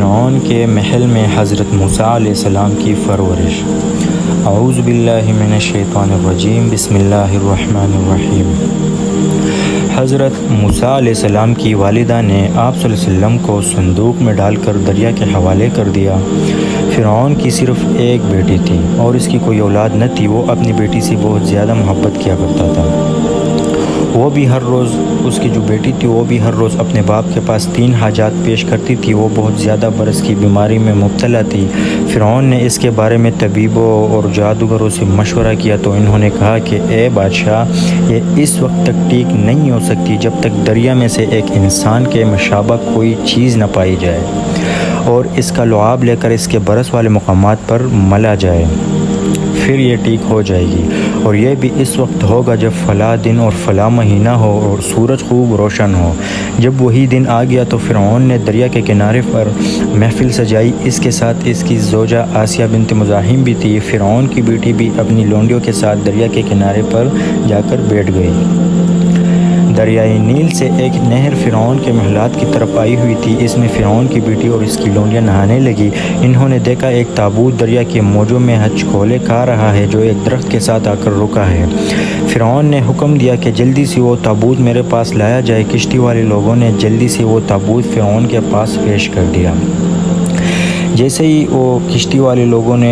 فرعون کے محل میں حضرت موسیٰ علیہ السلام کی پرورش۔ اعوذ باللہ من الشیطان الرجیم، بسم اللہ الرحمن الرحیم۔ حضرت موسیٰ علیہ السلام کی والدہ نے آپ صلی اللہ علیہ وسلم کو صندوق میں ڈال کر دریا کے حوالے کر دیا۔ فرعون کی صرف ایک بیٹی تھی اور اس کی کوئی اولاد نہ تھی۔ وہ اپنی بیٹی سے بہت زیادہ محبت کیا کرتا تھا۔ وہ بھی ہر روز، اس کی جو بیٹی تھی وہ بھی ہر روز اپنے باپ کے پاس 3 حاجات پیش کرتی تھی۔ وہ بہت زیادہ برس کی بیماری میں مبتلا تھی۔ فرعون نے اس کے بارے میں طبیبوں اور جادوگروں سے مشورہ کیا تو انہوں نے کہا کہ اے بادشاہ، یہ اس وقت تک ٹھیک نہیں ہو سکتی جب تک دریا میں سے ایک انسان کے مشابہ کوئی چیز نہ پائی جائے اور اس کا لعاب لے کر اس کے برس والے مقامات پر ملا جائے، پھر یہ ٹھیک ہو جائے گی۔ اور یہ بھی اس وقت ہوگا جب فلاں دن اور فلاں مہینہ ہو اور سورج خوب روشن ہو۔ جب وہی دن آ گیا تو فرعون نے دریا کے کنارے پر محفل سجائی۔ اس کے ساتھ اس کی زوجہ آسیہ بنت مزاحم بھی تھی۔ فرعون کی بیٹی بھی اپنی لونڈیوں کے ساتھ دریا کے کنارے پر جا کر بیٹھ گئی۔ دریائے نیل سے ایک نہر فرعون کے محلات کی طرف آئی ہوئی تھی۔ اس میں فرعون کی بیٹی اور اس کی لونڈیاں نہانے لگی۔ انہوں نے دیکھا ایک تابوت دریا کے موجوں میں ہچکولے کھا رہا ہے جو ایک درخت کے ساتھ آ کر رکا ہے۔ فرعون نے حکم دیا کہ جلدی سے وہ تابوت میرے پاس لایا جائے۔ کشتی والے لوگوں نے جلدی سے وہ تابوت فرعون کے پاس پیش کر دیا۔ جیسے ہی وہ کشتی والے لوگوں نے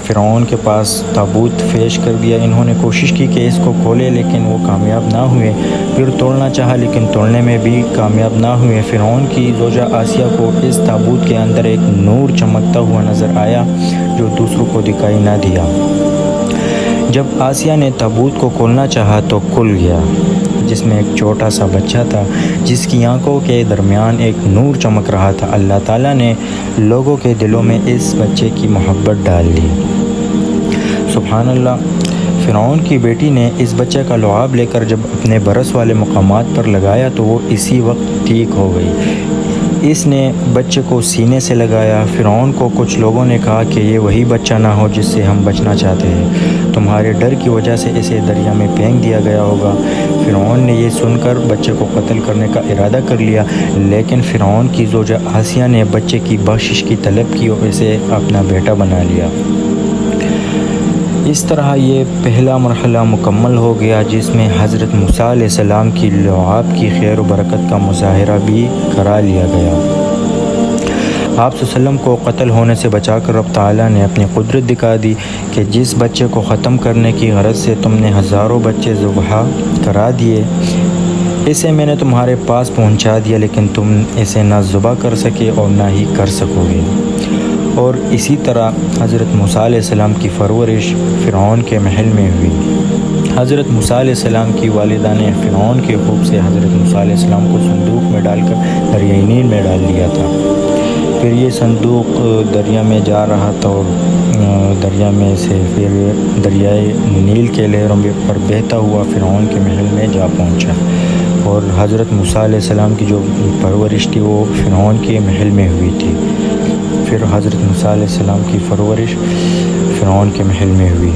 فرعون کے پاس تابوت پیش کر دیا، انہوں نے کوشش کی کہ اس کو کھولے لیکن وہ کامیاب نہ ہوئے۔ پھر توڑنا چاہا لیکن توڑنے میں بھی کامیاب نہ ہوئے۔ فرعون کی زوجہ آسیہ کو اس تابوت کے اندر ایک نور چمکتا ہوا نظر آیا جو دوسروں کو دکھائی نہ دیا۔ جب آسیہ نے تابوت کو کھولنا چاہا تو کھل گیا، جس میں ایک چھوٹا سا بچہ تھا جس کی آنکھوں کے درمیان ایک نور چمک رہا تھا۔ اللہ تعالیٰ نے لوگوں کے دلوں میں اس بچے کی محبت ڈال دی۔ سبحان اللہ۔ فرعون کی بیٹی نے اس بچے کا لعاب لے کر جب اپنے برس والے مقامات پر لگایا تو وہ اسی وقت ٹھیک ہو گئی۔ اس نے بچے کو سینے سے لگایا۔ فرعون کو کچھ لوگوں نے کہا کہ یہ وہی بچہ نہ ہو جس سے ہم بچنا چاہتے ہیں، تمہارے ڈر کی وجہ سے اسے دریا میں پھینک دیا گیا ہوگا۔ فرعون نے یہ سن کر بچے کو قتل کرنے کا ارادہ کر لیا، لیکن فرعون کی زوجہ آسیہ نے بچے کی بخشش کی طلب کی اور اسے اپنا بیٹا بنا لیا۔ اس طرح یہ پہلا مرحلہ مکمل ہو گیا جس میں حضرت موسیٰ علیہ السلام کی لعاب کی خیر و برکت کا مظاہرہ بھی کرا لیا گیا۔ آپ صلی اللہ علیہ وسلم کو قتل ہونے سے بچا کر رب تعالیٰ نے اپنی قدرت دکھا دی کہ جس بچے کو ختم کرنے کی غرض سے تم نے ہزاروں بچے ذبح کرا دیے، اسے میں نے تمہارے پاس پہنچا دیا، لیکن تم اسے نہ ذبح کر سکے اور نہ ہی کر سکو گے۔ اور اسی طرح حضرت موسیٰ علیہ السلام کی پرورش فرعون کے محل میں ہوئی۔ حضرت موسیٰ علیہ السلام کی والدہ نے فرعون کے خوف سے حضرت موسیٰ علیہ السلام کو صندوق میں ڈال کر دریائے نیل میں ڈال دیا تھا۔ پھر یہ صندوق دریا میں جا رہا تھا اور دریا میں سے پھر دریائے نیل کے لہروں پر بہتا ہوا فرعون کے محل میں جا پہنچا، اور حضرت موسیٰ علیہ السلام کی جو پرورش تھی وہ فرعون کے محل میں ہوئی تھی۔ پھر حضرت موسیٰ علیہ السلام کی پرورش فرعون کے محل میں ہوئی۔